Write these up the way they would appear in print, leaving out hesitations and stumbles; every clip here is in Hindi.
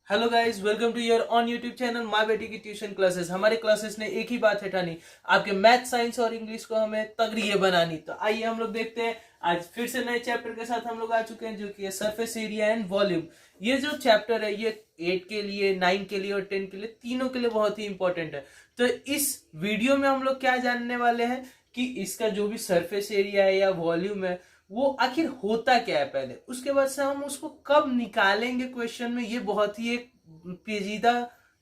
Hello guys, welcome to your on YouTube channel my बेटी की ट्यूशन क्लासेस। हमारे क्लासेस ने एक ही बात है ठानी, आपके मैथ, साइंस और इंग्लिश को हमें तगड़िए बनानी। तो आइए हम लोग देखते हैं, आज फिर से नए चैप्टर के साथ हम लोग आ चुके हैं, जो कि है सरफेस एरिया एंड वॉल्यूम। ये जो चैप्टर है ये 8 के लिए, 9 के लिए और 10 के लिए, तीनों के लिए बहुत ही इंपॉर्टेंट है। तो इस वीडियो में हम लोग क्या जानने वाले हैं कि इसका जो भी सरफेस एरिया है या वॉल्यूम है वो आखिर होता क्या है पहले, उसके बाद से हम उसको कब निकालेंगे क्वेश्चन में। ये बहुत ही एक पेचीदा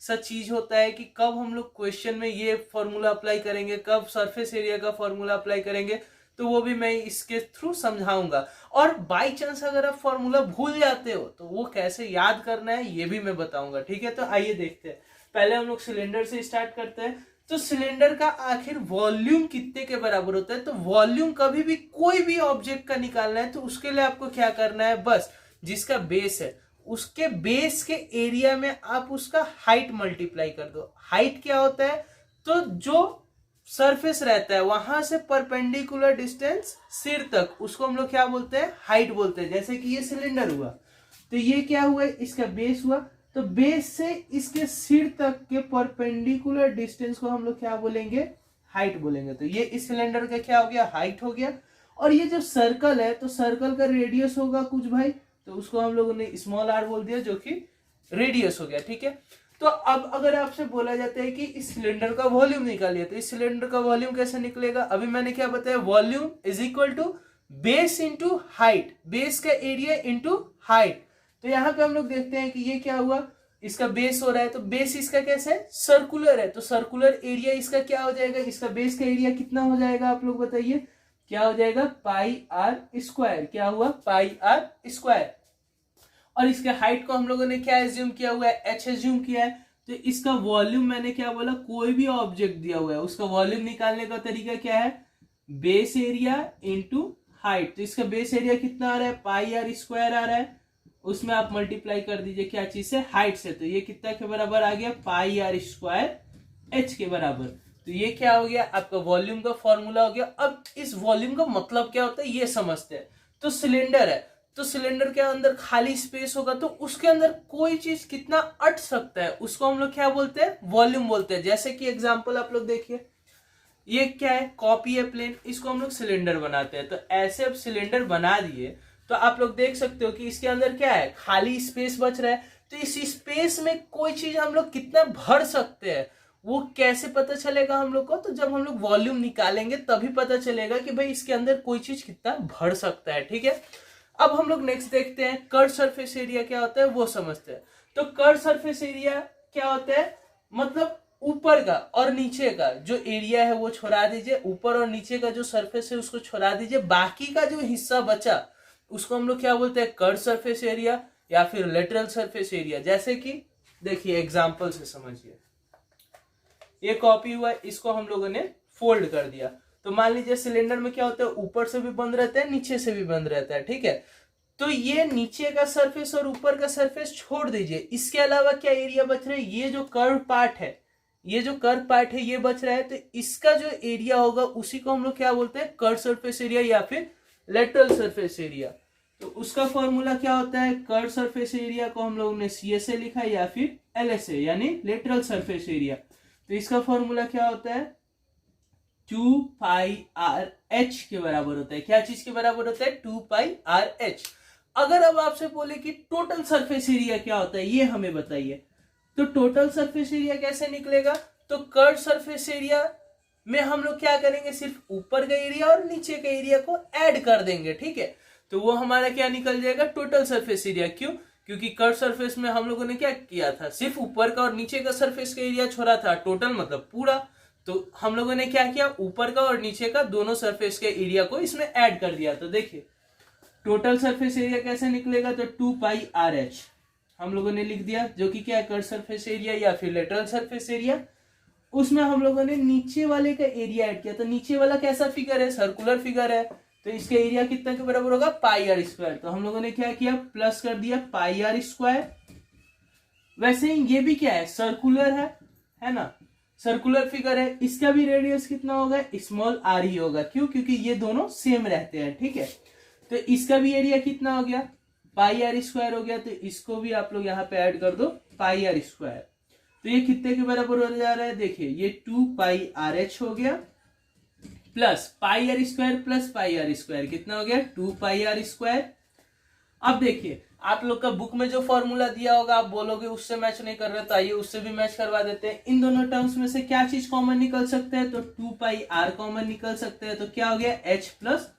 सा चीज होता है कि कब हम लोग क्वेश्चन में ये फॉर्मूला अप्लाई करेंगे, कब सरफेस एरिया का फॉर्मूला अप्लाई करेंगे, तो वो भी मैं इसके थ्रू समझाऊंगा। और बाय चांस अगर आप फॉर्मूला भूल जाते हो तो वो कैसे याद करना है ये भी मैं बताऊंगा। ठीक है, तो आइए देखते हैं। पहले हम लोग सिलेंडर से स्टार्ट करते हैं। तो सिलेंडर का आखिर वॉल्यूम कितने के बराबर होता है? तो वॉल्यूम कभी भी कोई भी ऑब्जेक्ट का निकालना है तो उसके लिए आपको क्या करना है, बस जिसका बेस है उसके बेस के एरिया में आप उसका हाइट मल्टीप्लाई कर दो। हाइट क्या होता है? तो जो सरफेस रहता है वहां से परपेंडिकुलर डिस्टेंस सिर तक, उसको हम लोग क्या बोलते हैं, हाइट बोलते हैं। जैसे कि ये सिलेंडर हुआ तो ये क्या हुआ, इसका बेस हुआ, तो बेस से इसके सिर तक के परपेंडिकुलर डिस्टेंस को हम लोग क्या बोलेंगे, हाइट बोलेंगे। तो ये इस सिलेंडर का क्या हो गया, हाइट हो गया। और ये जो सर्कल है तो सर्कल का रेडियस होगा कुछ भाई, तो उसको हम लोगों ने स्मॉल आर बोल दिया, जो कि रेडियस हो गया। ठीक है, तो अब अगर आपसे बोला जाता है कि इस सिलेंडर का वॉल्यूम निकालिए, तो इस सिलेंडर का वॉल्यूम कैसे निकलेगा? अभी मैंने क्या बताया, volume is equal to base into height, base का एरिया इंटू हाइट। तो यहाँ पे हम लोग देखते हैं कि ये क्या हुआ, इसका बेस हो रहा है, तो बेस इसका कैसे है, सर्कुलर है, तो सर्कुलर एरिया इसका क्या हो जाएगा, इसका बेस का एरिया कितना हो जाएगा, आप लोग बताइए क्या हो जाएगा, पाई आर स्क्वायर। क्या हुआ, पाई आर स्क्वायर। और इसके हाइट को हम लोगों ने क्या एज्यूम किया हुआ है, एच एज्यूम किया है। तो इसका वॉल्यूम मैंने क्या बोला, कोई भी ऑब्जेक्ट दिया हुआ है उसका वॉल्यूम निकालने का तरीका क्या है, बेस एरिया इंटू हाइट। तो इसका बेस एरिया कितना आ रहा है, पाई आर स्क्वायर आ रहा है, उसमें आप मल्टीप्लाई कर दीजिए क्या चीज से, हाइट से। तो ये कितना के बराबर आ गया, पाई आर स्क्वायर एच के बराबर। तो ये क्या हो गया, आपका वॉल्यूम का फॉर्मूला हो गया। अब इस वॉल्यूम का मतलब क्या होता है ये समझते हैं। तो सिलेंडर है, तो सिलेंडर के अंदर खाली स्पेस होगा, तो उसके अंदर कोई चीज कितना अट सकता है उसको हम लोग क्या बोलते हैं, वॉल्यूम बोलते हैं। जैसे कि एग्जांपल आप लोग देखिए, ये क्या है, कॉपी है प्लेन, इसको हम लोग सिलेंडर बनाते हैं। तो ऐसे अब सिलेंडर बना दिए तो आप लोग देख सकते हो कि इसके अंदर क्या है, खाली स्पेस बच रहा है। तो इस स्पेस में कोई चीज हम लोग कितना भर सकते हैं वो कैसे पता चलेगा हम लोग को, तो जब हम लोग वॉल्यूम निकालेंगे तभी पता चलेगा कि भाई इसके अंदर कोई चीज कितना भर सकता है। ठीक है, अब हम लोग नेक्स्ट देखते हैं कर्व सरफेस एरिया क्या होता है वो समझते हैं। तो कर्व सरफेस एरिया क्या होता है, मतलब ऊपर का और नीचे का जो एरिया है वो छोड़ा दीजिए, ऊपर और नीचे का जो सरफेस है उसको छोड़ा दीजिए, बाकी का जो हिस्सा बचा उसको हम लोग क्या बोलते हैं, कर्व सरफेस एरिया या फिर लेटरल सरफेस एरिया। जैसे कि देखिए एग्जांपल से समझिए, ये कॉपी हुआ, इसको हम लोगों ने फोल्ड कर दिया। तो मान लीजिए सिलेंडर में क्या होता है, ऊपर से भी बंद रहता है, नीचे से भी बंद रहता है। ठीक है, तो ये नीचे का सरफेस और ऊपर का सरफेस छोड़ दीजिए, इसके अलावा क्या एरिया बच रहा है, ये जो कर्व पार्ट है, ये जो कर्व पार्ट है ये बच रहा है। तो इसका जो एरिया होगा उसी को हम लोग क्या बोलते हैं, कर्व सरफेस एरिया या फिर लेटरल सरफेस एरिया। तो उसका फॉर्मूला क्या होता है, कर्व सरफेस एरिया को हम लोगों ने सी एस ए लिखा या फिर एल एस ए यानी लेटरल सरफेस एरिया। तो इसका फॉर्मूला क्या होता है, 2 पाई आर एच के बराबर होता है। क्या चीज के बराबर होता है, 2 पाई आर एच। अगर अब आपसे बोले कि टोटल सरफेस एरिया क्या होता है ये हमें बताइए, तो टोटल सरफेस एरिया कैसे निकलेगा, तो कर्व सरफेस एरिया में हम लोग क्या करेंगे, सिर्फ ऊपर का एरिया और नीचे का एरिया को ऐड कर देंगे। ठीक है, तो वो हमारा क्या निकल जाएगा, टोटल सरफेस एरिया। क्यों, क्योंकि कर्व सरफेस में हम लोगों ने क्या किया था, सिर्फ ऊपर का और नीचे का सरफेस का एरिया छोड़ा था, टोटल मतलब पूरा। तो हम लोगों ने क्या किया, ऊपर का और नीचे का दोनों सरफेस के एरिया को इसमें ऐड कर दिया। तो देखिए टोटल सरफेस एरिया कैसे निकलेगा, तो 2 पाई आर एच हम लोगों ने लिख दिया, जो कि क्या है, कर्व सरफेस एरिया या फिर लेटरल सरफेस एरिया। उसमें हम लोगों ने नीचे वाले का एरिया ऐड किया। तो नीचे वाला कैसा फिगर है, सर्कुलर फिगर है, तो इसका एरिया कितना के बराबर होगा, पाई आर स्क्वायर। तो हम लोगों ने क्या किया, प्लस कर दिया पाई आर स्क्वायर। वैसे ही ये भी क्या है, सर्कुलर है ना, सर्कुलर फिगर है, इसका भी रेडियस कितना होगा, स्मॉल आर ही होगा। क्यों, क्योंकि ये दोनों सेम रहते हैं। ठीक है, तो इसका भी एरिया कितना हो गया, पाई आर स्क्वायर हो गया, तो इसको भी आप लोग यहाँ पे ऐड कर दो पाई आर स्क्वायर। तो ये कितने के बराबर हो जा रहा है, देखिए ये 2 पाई आर एच हो गया plus pi r square plus pi r square कितना हो गया 2 पाई आर स्क्वायर। अब देखिए आप लोग का बुक में जो फॉर्मूला दिया होगा आप बोलोगे उससे मैच नहीं कर रहे, तो आइए उससे भी मैच करवा देते हैं। इन दोनों टर्म्स में से क्या चीज कॉमन निकल सकते हैं, तो 2 पाई आर कॉमन निकल सकते हैं, तो क्या हो गया एच प्लस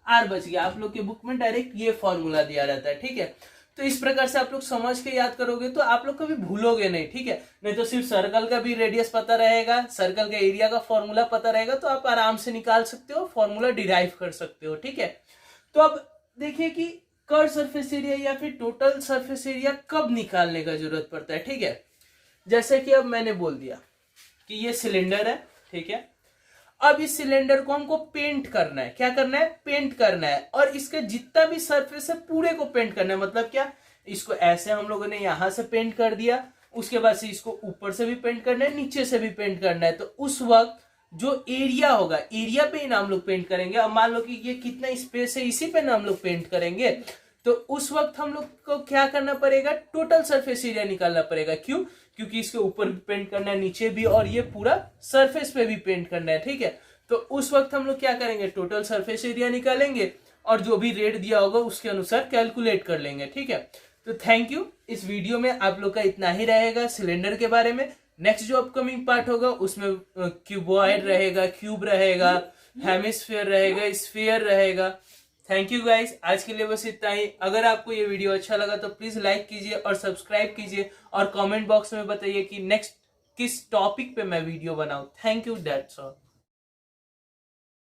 आर बच गया। आप लोग के बुक में डायरेक्ट ये फॉर्मूला दिया रहता है, ठीक है। तो इस प्रकार से आप लोग समझ के याद करोगे तो आप लोग कभी भूलोगे नहीं, ठीक है। नहीं तो सिर्फ सर्कल का भी रेडियस पता रहेगा, सर्कल का एरिया का फॉर्मूला पता रहेगा तो आप आराम से निकाल सकते हो, फॉर्मूला डिराइव कर सकते हो, ठीक है। तो अब देखिए कि कर्व सरफेस एरिया या फिर टोटल सरफेस एरिया कब निकालने का जरूरत पड़ता है, ठीक है। जैसे कि अब मैंने बोल दिया कि ये सिलेंडर है, ठीक है। अब इस सिलेंडर को हमको पेंट करना है, क्या करना है, पेंट करना है, और इसका जितना भी सरफेस है पूरे को पेंट करना है। मतलब क्या, इसको ऐसे हम लोगों ने यहां से पेंट कर दिया, उसके बाद से इसको ऊपर से भी पेंट करना है, नीचे से भी पेंट करना है। तो उस वक्त जो एरिया होगा, एरिया पे ही ना हम लोग पेंट करेंगे। अब मान लो कि ये कितना स्पेस है, इसी पे ना हम लोग पेंट करेंगे। तो उस वक्त हम लोग को क्या करना पड़ेगा, टोटल सरफेस एरिया निकालना पड़ेगा। क्यों, क्योंकि इसके ऊपर भी पेंट करना है, नीचे भी, और ये पूरा सरफेस पे भी पेंट करना है, ठीक है। तो उस वक्त हम लोग क्या करेंगे, टोटल सरफेस एरिया निकालेंगे और जो भी रेट दिया होगा उसके अनुसार कैलकुलेट कर लेंगे, ठीक है। तो थैंक यू। इस वीडियो में आप लोग का इतना ही रहेगा सिलेंडर के बारे में। नेक्स्ट जो अपकमिंग पार्ट होगा उसमें क्यूबॉइड रहेगा, क्यूब रहेगा, हेमिस्फीयर रहेगा, स्फीयर रहेगा। थैंक यू गाइस, आज के लिए बस इतना ही। अगर आपको ये वीडियो अच्छा लगा तो प्लीज लाइक कीजिए और सब्सक्राइब कीजिए, और कमेंट बॉक्स में बताइए कि नेक्स्ट किस टॉपिक पे मैं वीडियो बनाऊं। Thank you, that's all.